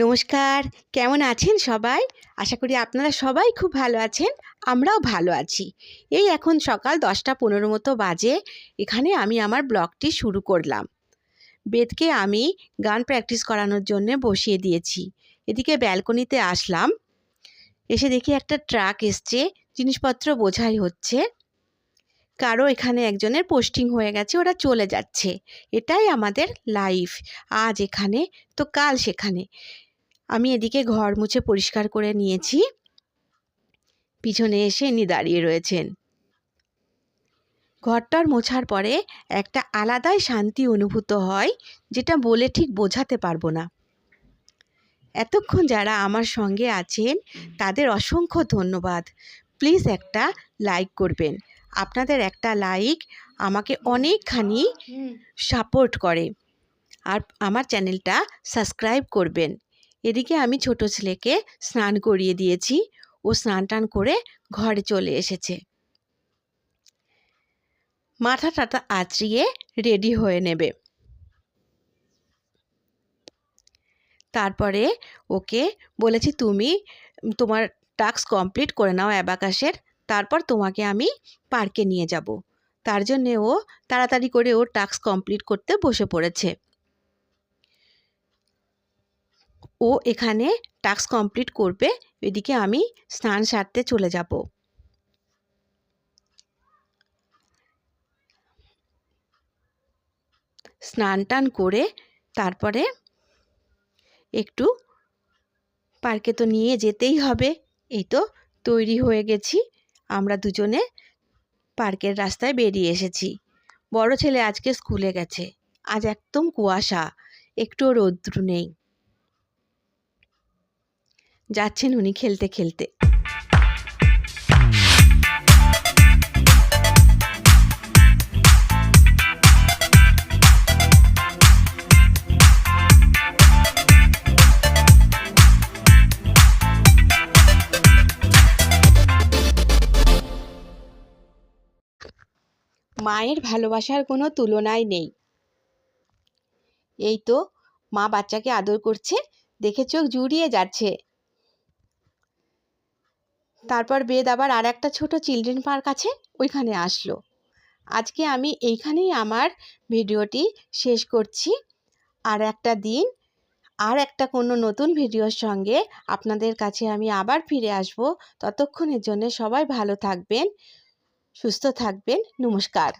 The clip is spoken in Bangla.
নমস্কার, কেমন আছেন সবাই? আশা করি আপনারা সবাই খুব ভালো আছেন। আমরাও ভালো আছি। এই এখন সকাল 10টা 15 মতো বাজে। এখানে আমি আমার ব্লগটি শুরু করলাম। বেদকে আমি গান প্র্যাকটিস করানোর জন্যে বসিয়ে দিয়েছি। এদিকে ব্যালকনিতে আসলাম। এসে দেখি একটা ট্রাক এসছে, জিনিসপত্র বোঝাই হচ্ছে। কারো এখানে একজনের পোস্টিং হয়ে গেছে, ওরা চলে যাচ্ছে। এটাই আমাদের লাইফ। আজ এখানে তো কাল সেখানে। আমি এদিকে ঘর মুছে পরিষ্কার করে নিয়েছি। পিছনে এসে ইনি দাঁড়িয়ে রয়েছেন। ঘরটার মোছার পরে একটা আলাদাই শান্তি অনুভূত হয়, যেটা বলে ঠিক বোঝাতে পারবো না। এতক্ষণ যারা আমার সঙ্গে আছেন তাদের অসংখ্য ধন্যবাদ। প্লিজ একটা লাইক করবেন। আপনাদের একটা লাইক আমাকে অনেকখানি সাপোর্ট করে। আর আমার চ্যানেলটা সাবস্ক্রাইব করবেন। এদিকে আমি ছোট ছেলেকে স্নান করিয়ে দিয়েছি। ও স্নান টান করে ঘরে চলে এসেছে। মাথাটা আঁচড়িয়ে রেডি হয়ে নেবে। তারপরে ওকে বলেছি, তুমি তোমার টাস্ক কমপ্লিট করে নাও অ্যাবাকাসের, তারপর তোমাকে আমি পার্কে নিয়ে যাব। তার জন্যে ও তাড়াতাড়ি করে ওর টাস্ক কমপ্লিট করতে বসে পড়েছে। ও এখানে টাস্ক কমপ্লিট করবে, এদিকে আমি স্নান সারতে চলে যাব। স্নান টান করে তারপরে একটু পার্কে তো নিয়ে যেতেই হবে। এই তো তৈরি হয়ে গেছি। আমরা দুজনে পার্কের রাস্তায় বেরিয়ে এসেছি। বড় ছেলে আজকে স্কুলে গেছে। আজ একদম কুয়াশা, একটুও রৌদ্র নেই। যাচ্ছেন উনি খেলতে খেলতে। মায়ের ভালোবাসার কোনো তুলনাই নেই। এই তো মা বাচ্চাকে আদর করছে, দেখে চোখ জুড়িয়ে যাচ্ছে। তারপর বেদ আবার আর একটা ছোট চিলড্রেন পার্ক আছে, ওইখানে আসলো। আজকে আমি এইখানেই আমার ভিডিওটি শেষ করছি। আর একটা দিন আর একটা কোনো নতুন ভিডিওর সঙ্গে আপনাদের কাছে আমি আবার ফিরে আসব। ততক্ষণের জন্য সবাই ভালো থাকবেন, সুস্থ থাকবেন। নমস্কার।